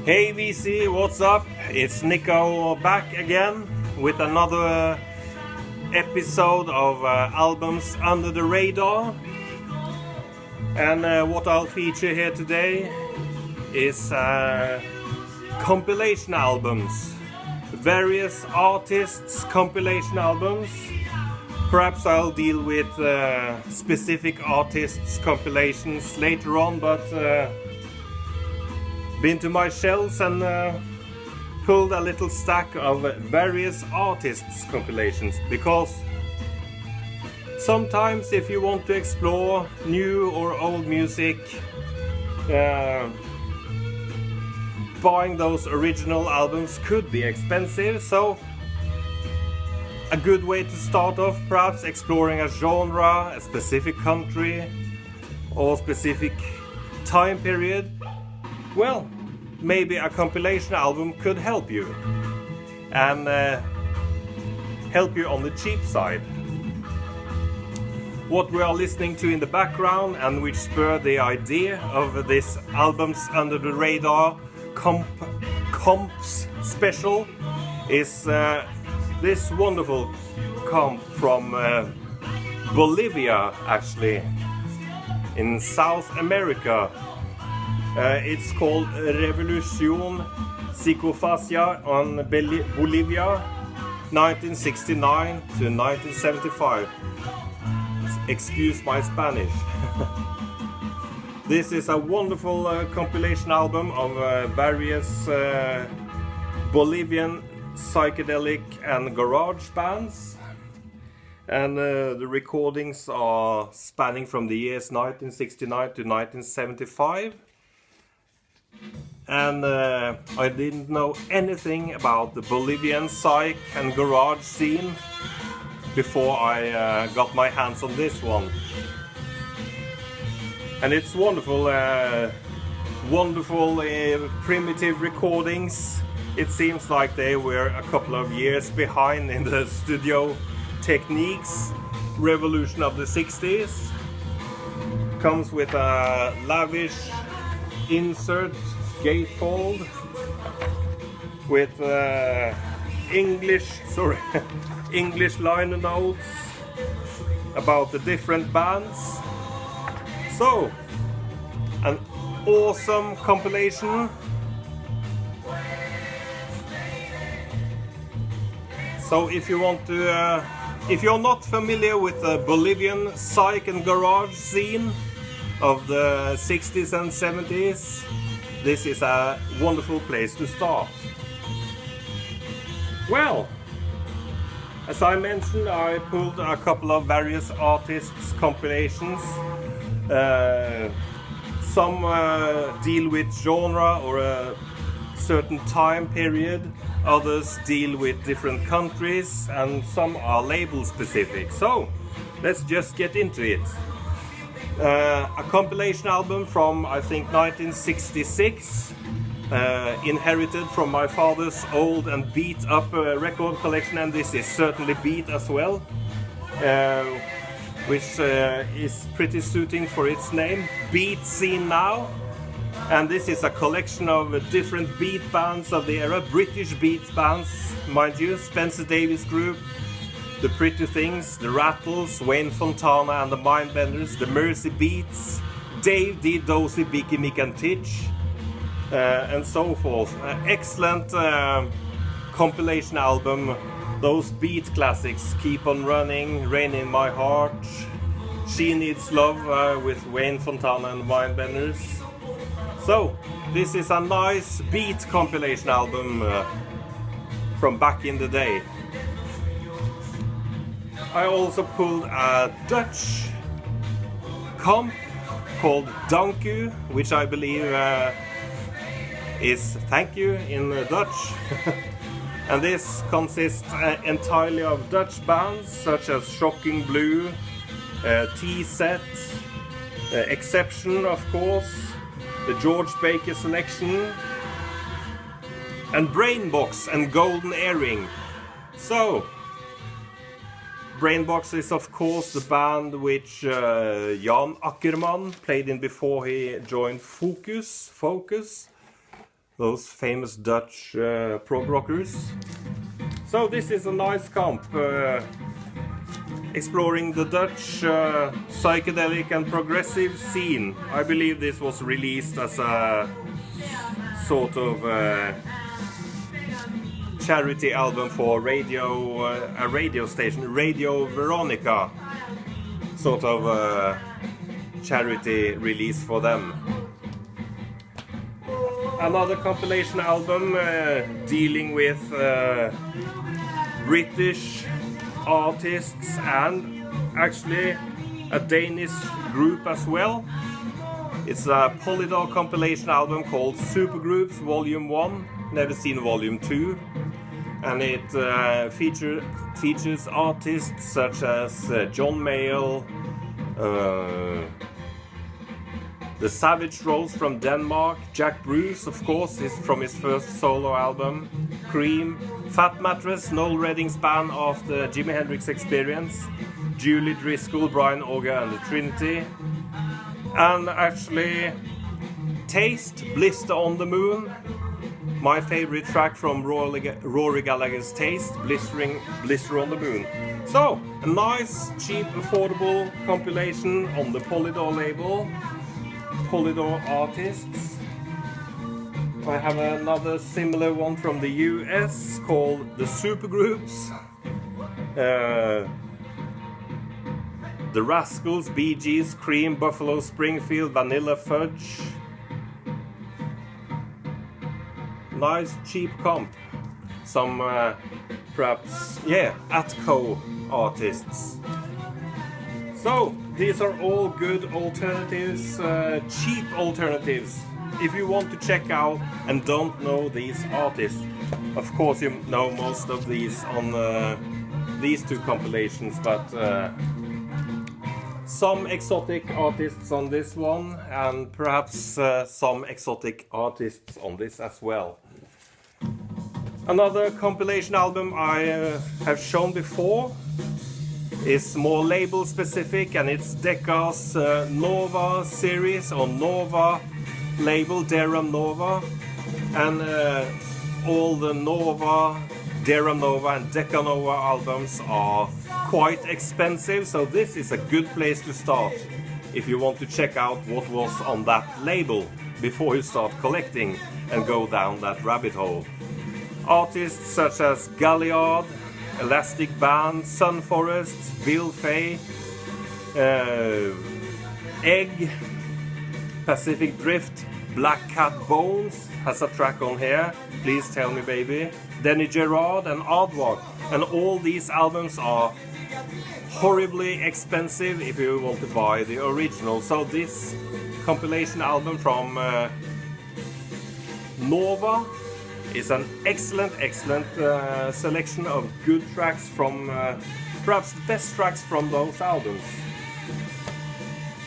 Hey VC, what's up? It's Nico back again with another episode of Albums Under the Radar. And what I'll feature here today is compilation albums. Various artists' compilation albums. Perhaps I'll deal with specific artists' compilations later on, but been to my shelves and pulled a little stack of various artists' compilations, because sometimes if you want to explore new or old music, buying those original albums could be expensive, so a good way to start off, perhaps exploring a genre, a specific country or specific time period. Well, maybe a compilation album could help you, and help you on the cheap side. What we are listening to in the background, and which spurred the idea of this Albums Under the Radar comps special, is this wonderful comp from Bolivia, actually, in South America. It's called Revolution Psicofasia on Bolivia, 1969 to 1975. Excuse my Spanish. This is a wonderful compilation album of various Bolivian psychedelic and garage bands. And the recordings are spanning from the years 1969 to 1975. And I didn't know anything about the Bolivian psych and garage scene before I got my hands on this one. And it's wonderful, primitive recordings. It seems like they were a couple of years behind in the studio techniques. Revolution of the 60s. Comes with a lavish insert gatefold with English liner notes about the different bands. So, an awesome compilation. So if you want to, if you're not familiar with the Bolivian psych and garage scene of the 60s and 70s, this is a wonderful place to start. Well, as I mentioned, I pulled a couple of various artists' compilations. Some deal with genre or a certain time period, others deal with different countries, and some are label specific. So let's just get into it. A compilation album from, I think, 1966, inherited from my father's old and beat up record collection, and this is certainly beat as well, which is pretty suiting for its name, Beat Scene Now. And this is a collection of different beat bands of the era, British beat bands, mind you, Spencer Davis Group, The Pretty Things, The Rattles, Wayne Fontana and the Mindbenders, The Mersey Beats, Dave D. Dozy, Bicky Mick and Titch, and so forth. Excellent compilation album. Those beat classics, Keep on Running, Rain in My Heart, She Needs Love with Wayne Fontana and the Mindbenders. So, this is a nice beat compilation album from back in the day. I also pulled a Dutch comp called Dank U, which I believe is thank you in Dutch. And this consists entirely of Dutch bands such as Shocking Blue, T-Set, Exception of course, the George Baker Selection, and Brainbox and Golden Earring. So, Brainbox is of course the band which Jan Akkerman played in before he joined Focus, those famous Dutch prog rockers. So this is a nice comp, exploring the Dutch psychedelic and progressive scene. I believe this was released as a sort of charity album for radio, a radio station, Radio Veronica, sort of charity release for them. Another compilation album dealing with British artists and actually a Danish group as well. It's a Polydor compilation album called Supergroups Volume 1, never seen Volume 2, and it features artists such as John Mayall, The Savage Rose from Denmark, Jack Bruce, of course, is from his first solo album, Cream, Fat Mattress, Noel Redding's band after Jimi Hendrix Experience, Julie Driscoll, Brian Auger and the Trinity, and actually Taste, Blister on the Moon, my favorite track from Rory Gallagher's Taste, Blister on the Moon. So, a nice, cheap, affordable compilation on the Polydor label. Polydor artists. I have another similar one from the US called the Supergroups. The Rascals, Bee Gees, Cream, Buffalo Springfield, Vanilla Fudge. Nice cheap comp. Some perhaps, yeah, Atco artists. So, these are all good alternatives, cheap alternatives, if you want to check out and don't know these artists. Of course you know most of these on these two compilations, but some exotic artists on this one, and perhaps some exotic artists on this as well. Another compilation album I have shown before is more label specific, and it's Decca's Nova series, or Nova label, Deram Nova, and all the Nova, Deram Nova and Decca Nova albums are quite expensive, so this is a good place to start if you want to check out what was on that label before you start collecting and go down that rabbit hole. Artists such as Galliard, Elastic Band, Sunforest, Bill Fay, Egg, Pacific Drift, Black Cat Bones has a track on here, Please Tell Me Baby, Denny Gerard and Aardvark, and all these albums are horribly expensive if you want to buy the original. So this compilation album from Nova is an excellent selection of good tracks from perhaps the best tracks from those albums.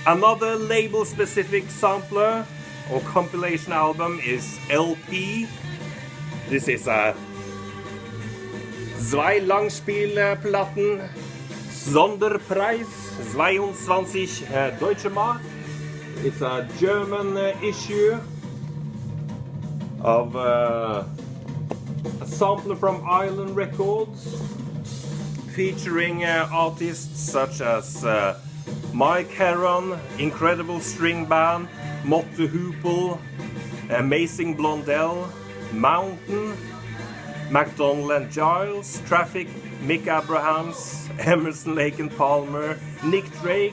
Another label specific sampler or compilation album is LP. This is a Zwei Langspielplatten Sonderpreis 22 Deutsche Mark. It's a German issue of a sampler from Island Records, featuring artists such as Mike Heron, Incredible String Band, Motte Hoople, Amazing Blondell, Mountain, McDonald and Giles, Traffic, Mick Abrahams, Emerson, Lake and Palmer, Nick Drake,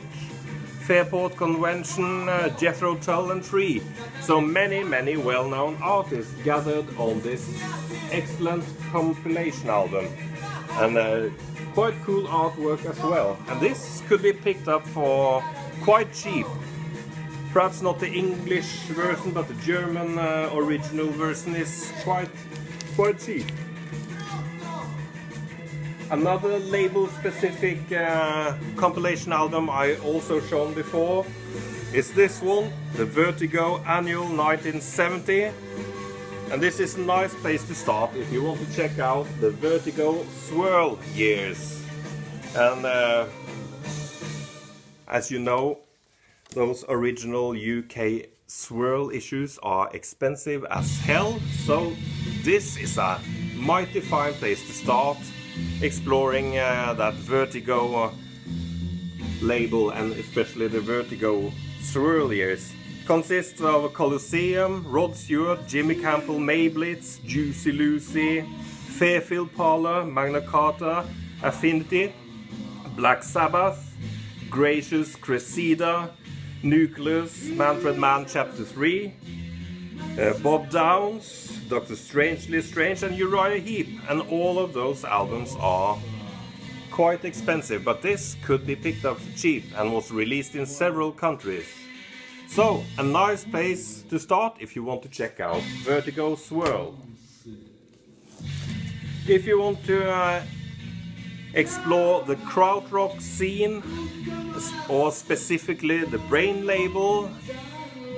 Fairport Convention, Jethro Tull and Tree. So many well-known artists gathered on this excellent compilation album, and quite cool artwork as well. And this could be picked up for quite cheap. Perhaps not the English version, but the German original version is quite cheap. Another label-specific compilation album I also shown before is this one, the Vertigo Annual 1970. And this is a nice place to start if you want to check out the Vertigo Swirl years. And as you know, those original UK swirl issues are expensive as hell, so this is a mighty fine place to start exploring that Vertigo label, and especially the Vertigo swirliers. Consists of a Colosseum, Rod Stewart, Jimmy Campbell, Mayblitz, Juicy Lucy, Fairfield Parlor, Magna Carta, Affinity, Black Sabbath, Gracious Cressida, Nucleus, Manfred Mann Chapter 3, Bob Downs, Dr. Strangely Strange, and Uriah Heep. And all of those albums are quite expensive, but this could be picked up cheap and was released in several countries. So, a nice place to start if you want to check out Vertigo Swirl. If you want to explore the krautrock scene, or specifically the Brain label,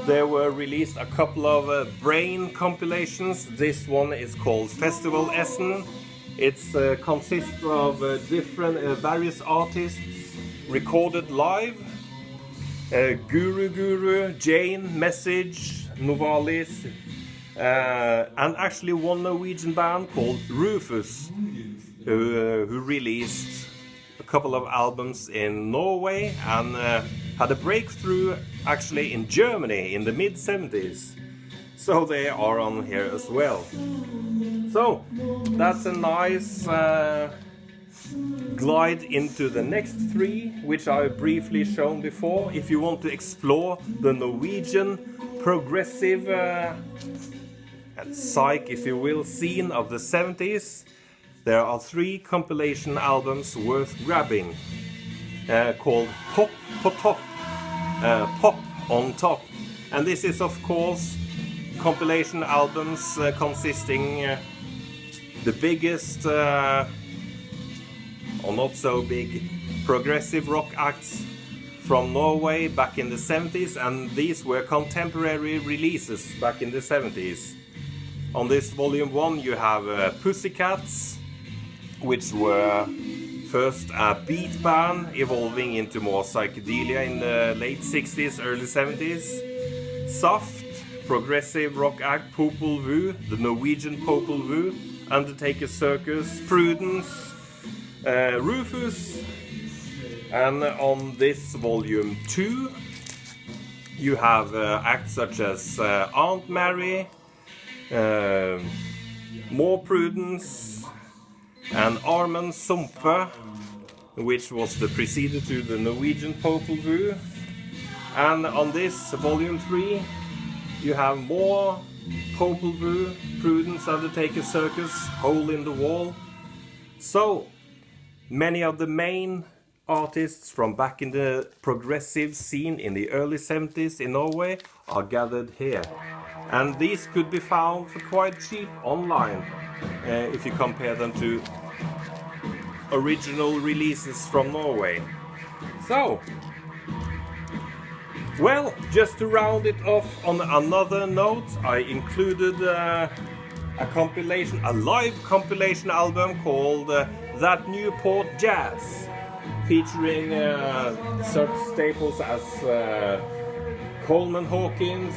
there were released a couple of Brain compilations. This one is called Festival Essen. It consists of various artists recorded live. Guru, Jane, Message, Novalis, and actually one Norwegian band called Rufus, who released a couple of albums in Norway and had a breakthrough actually in Germany in the mid-70s. So they are on here as well. So that's a nice glide into the next three, which I've briefly shown before. If you want to explore the Norwegian progressive and psych, if you will, scene of the 70s, there are three compilation albums worth grabbing, called Pop på Top, Pop on Top. And this is of course compilation albums consisting the biggest or not so big progressive rock acts from Norway back in the 70s, and these were contemporary releases back in the 70s. On this volume 1 you have Pussycats, which were first a beat band evolving into more psychedelia in the late 60s, early 70s. Soft, progressive rock act Popol Vuh, the Norwegian Popol Vuh, Undertaker Circus, Prudence, Rufus, and on this volume 2 you have acts such as Aunt Mary, more Prudence, and Armen Sumpe, which was the preceded to the Norwegian Popol Vuh. And on this volume 3 you have more Popol Vuh, Prudence, Undertaker Circus, Hole in the Wall. So many of the main artists from back in the progressive scene in the early 70s in Norway are gathered here. And these could be found for quite cheap online if you compare them to original releases from Norway. So, well, just to round it off on another note, I included a live compilation album called That Newport Jazz, featuring such staples as Coleman Hawkins,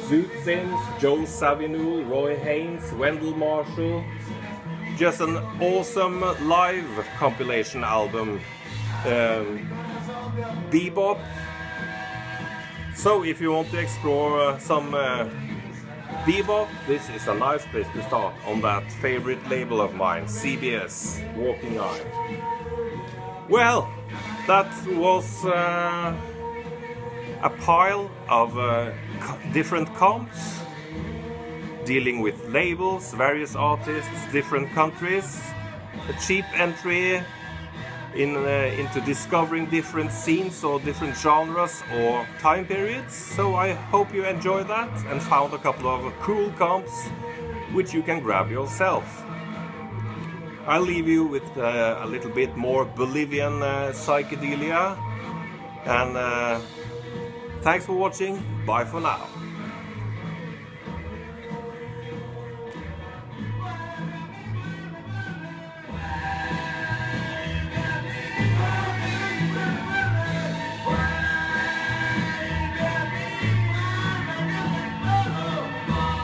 Zoot Sims, Joe Zawinul, Roy Haynes, Wendell Marshall. Just an awesome live compilation album. Bebop. So if you want to explore some bebop, this is a nice place to start on that favorite label of mine, CBS, Walking Eye. Well, that was a pile of different comps dealing with labels, various artists, different countries, a cheap entry into discovering different scenes or different genres or time periods. So I hope you enjoyed that and found a couple of cool comps which you can grab yourself. I'll leave you with a little bit more Bolivian psychedelia, and thanks for watching. Bye for now.